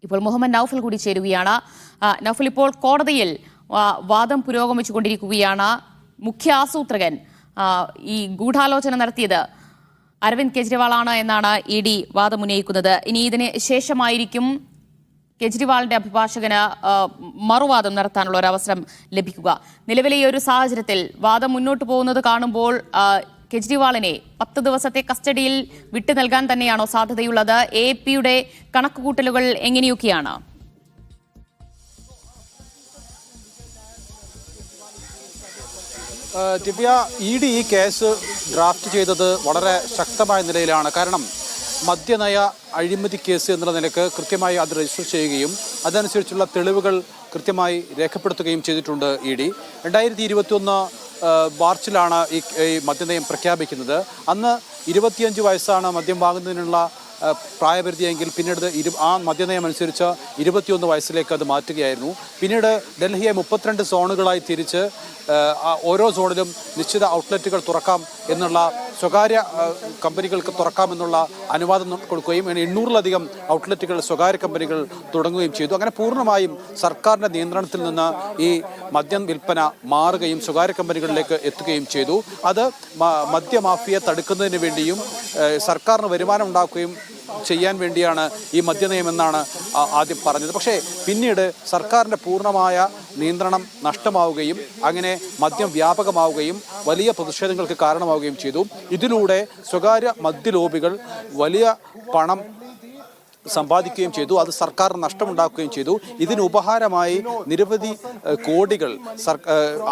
ഇപ്പോൾ മുഹമ്മദ് നൌഫൽ കൂടി ചേരുകയാണ്. നൌഫൽ, ഇപ്പോൾ കോടതിയിൽ വാദം പുരോഗമിച്ചുകൊണ്ടിരിക്കുകയാണ്. മുഖ്യ ആസൂത്രകൻ ഈ ഗൂഢാലോചന നടത്തിയത് അരവിന്ദ് കെജ്രിവാളാണ് എന്നാണ് ED വാദം ഉന്നയിക്കുന്നത്. ഇനി ഇതിന് ശേഷമായിരിക്കും കെജ്രിവാളിന്റെ അഭിഭാഷകന് മറുവാദം നടത്താനുള്ള ഒരു അവസരം ലഭിക്കുക. നിലവിലെ ഈ ഒരു സാഹചര്യത്തിൽ വാദം മുന്നോട്ട് പോകുന്നത് കാണുമ്പോൾ കെജ്രിവാളിനെ 10 ദിവസത്തെ കസ്റ്റഡിയിൽ വിട്ടു നൽകാൻ തന്നെയാണോ സാധ്യതയുള്ളത്? AAPയുടെ കണക്കുകൂട്ടലുകൾ എങ്ങനെയൊക്കെയാണ്? ദിവ്യ, ED ഈ കേസ് ഡ്രാഫ്റ്റ് ചെയ്തത് വളരെ ശക്തമായ നിലയിലാണ്. കാരണം മദ്യനയ അഴിമതി കേസ് എന്നുള്ള നിലക്ക് കൃത്യമായി അത് രജിസ്റ്റർ ചെയ്യുകയും അതനുസരിച്ചുള്ള തെളിവുകൾ കൃത്യമായി രേഖപ്പെടുത്തുകയും ചെയ്തിട്ടുണ്ട് ED. 2021 മാർച്ചിലാണ് ഈ മദ്യനയം പ്രഖ്യാപിക്കുന്നത്. അന്ന് 25 വയസ്സാണ് മദ്യം വാങ്ങുന്നതിനുള്ള പ്രായപരിധിയെങ്കിൽ പിന്നീട് ആ മദ്യനയം അനുസരിച്ച് 21 വയസ്സിലേക്ക് അത് മാറ്റുകയായിരുന്നു. പിന്നീട് ഡൽഹിയെ 32 സോണുകളായി തിരിച്ച് ഓരോ സോണിലും നിശ്ചിത ഔട്ട്ലെറ്റുകൾ തുറക്കാം എന്നുള്ള, സ്വകാര്യ കമ്പനികൾക്ക് തുറക്കാമെന്നുള്ള അനുവാദം കൊടുക്കുകയും 800-ലധികം ഔട്ട്ലെറ്റുകൾ സ്വകാര്യ കമ്പനികൾ തുടങ്ങുകയും ചെയ്തു. അങ്ങനെ പൂർണ്ണമായും സർക്കാരിൻ്റെ നിയന്ത്രണത്തിൽ നിന്ന് ഈ മദ്യം വിൽപ്പന മാറുകയും സ്വകാര്യ കമ്പനികളിലേക്ക് എത്തുകയും ചെയ്തു. അത് മദ്യമാഫിയെ തടുക്കുന്നതിന് വേണ്ടിയും സർക്കാരിന് വരുമാനം ഉണ്ടാക്കുകയും ചെയ്യാൻ വേണ്ടിയാണ് ഈ മദ്യനയം എന്നാണ് ആദ്യം പറഞ്ഞത്. പക്ഷേ പിന്നീട് സർക്കാരിൻ്റെ പൂർണ്ണമായ നിയന്ത്രണം നഷ്ടമാവുകയും അങ്ങനെ മദ്യം വ്യാപകമാവുകയും വലിയ പ്രതിഷേധങ്ങൾക്ക് കാരണമാവുകയും ചെയ്തു. ഇതിലൂടെ സ്വകാര്യ മദ്യ ലോബികൾ വലിയ പണം സമ്പാദിക്കുകയും ചെയ്തു. അത് സർക്കാരിന് നഷ്ടമുണ്ടാക്കുകയും ചെയ്തു. ഇതിന് ഉപഹാരമായി നിരവധി കോടികൾ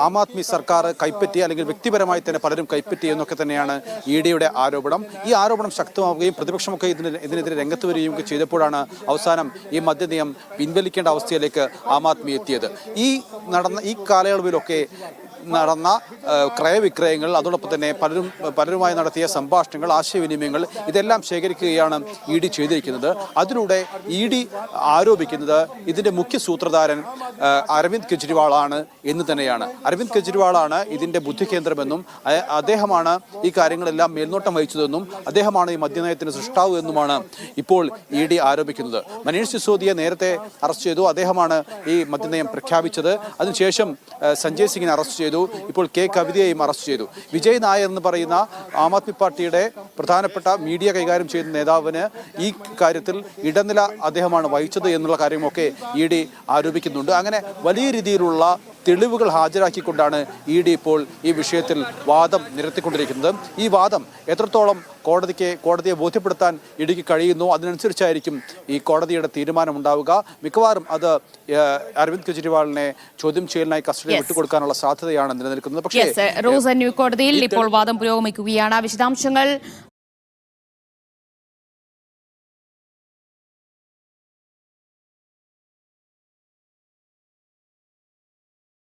ആം ആദ്മി സർക്കാർ കൈപ്പറ്റി, അല്ലെങ്കിൽ വ്യക്തിപരമായി തന്നെ പലരും കൈപ്പറ്റി എന്നൊക്കെ തന്നെയാണ് EDയുടെ ആരോപണം. ഈ ആരോപണം ശക്തമാവുകയും പ്രതിപക്ഷമൊക്കെ ഇതിനെതിരെ രംഗത്ത് വരികയും ചെയ്തപ്പോഴാണ് അവസാനം ഈ മദ്യനയം പിൻവലിക്കേണ്ട അവസ്ഥയിലേക്ക് ആം ആദ്മി എത്തിയത്. ഈ കാലയളവിലൊക്കെ നടന്ന ക്രയവിക്രയങ്ങൾ, അതോടൊപ്പം തന്നെ പലരുമായി നടത്തിയ സംഭാഷണങ്ങൾ, ആശയവിനിമയങ്ങൾ, ഇതെല്ലാം ശേഖരിക്കുകയാണ് ED ചെയ്തിരിക്കുന്നത്. അതിലൂടെ ED ആരോപിക്കുന്നത് ഇതിൻ്റെ മുഖ്യ സൂത്രധാരൻ അരവിന്ദ് കെജ്രിവാളാണ് എന്ന് തന്നെയാണ്. അരവിന്ദ് കെജ്രിവാളാണ് ഇതിൻ്റെ ബുദ്ധികേന്ദ്രമെന്നും അദ്ദേഹമാണ് ഈ കാര്യങ്ങളെല്ലാം മേൽനോട്ടം വഹിച്ചതെന്നും അദ്ദേഹമാണ് ഈ മദ്യനയത്തിന് സൃഷ്ടാവ് എന്നുമാണ് ഇപ്പോൾ ED ആരോപിക്കുന്നത്. മനീഷ് സിസോദിയെ നേരത്തെ അറസ്റ്റ് ചെയ്തു. അദ്ദേഹമാണ് ഈ മദ്യനയം പ്രഖ്യാപിച്ചത്. അതിനുശേഷം സഞ്ജയ് സിംഗിനെ അറസ്റ്റ് ചെയ്തു. ഇപ്പോൾ K കവിതയെയും അറസ്റ്റ് ചെയ്തു. വിജയ് നായർ എന്ന് പറയുന്ന ആം ആദ്മി പാർട്ടിയുടെ പ്രധാനപ്പെട്ട മീഡിയ കൈകാര്യം ചെയ്യുന്ന നേതാവിന് ഈ കാര്യത്തിൽ ഇടനില അദ്ദേഹമാണ് വഹിച്ചത് എന്നുള്ള കാര്യമൊക്കെ ED ആരോപിക്കുന്നുണ്ട്. അങ്ങനെ വലിയ രീതിയിലുള്ള തെളിവുകൾ ഹാജരാക്കിക്കൊണ്ടാണ് ED ഇപ്പോൾ ഈ വിഷയത്തിൽ വാദം നിരത്തിക്കൊണ്ടിരിക്കുന്നത്. ഈ വാദം എത്രത്തോളം കോടതിയെ ബോധ്യപ്പെടുത്താൻ EDക്ക് കഴിയുന്നു, അതിനനുസരിച്ചായിരിക്കും ഈ കോടതിയുടെ തീരുമാനമുണ്ടാവുക. മിക്കവാറും അത് അരവിന്ദ് കെജ്രിവാളിനെ ചോദ്യം ചെയ്യലിനായി കസ്റ്റഡിയിൽ വിട്ടുകൊടുക്കാനുള്ള സാധ്യതയാണ് നിലനിൽക്കുന്നത്. പക്ഷേ റോസ് ന്യൂ കോടതിയിൽ ഇപ്പോൾ വാദം പുരോഗമിക്കുകയാണ്. വിശദാംശങ്ങൾ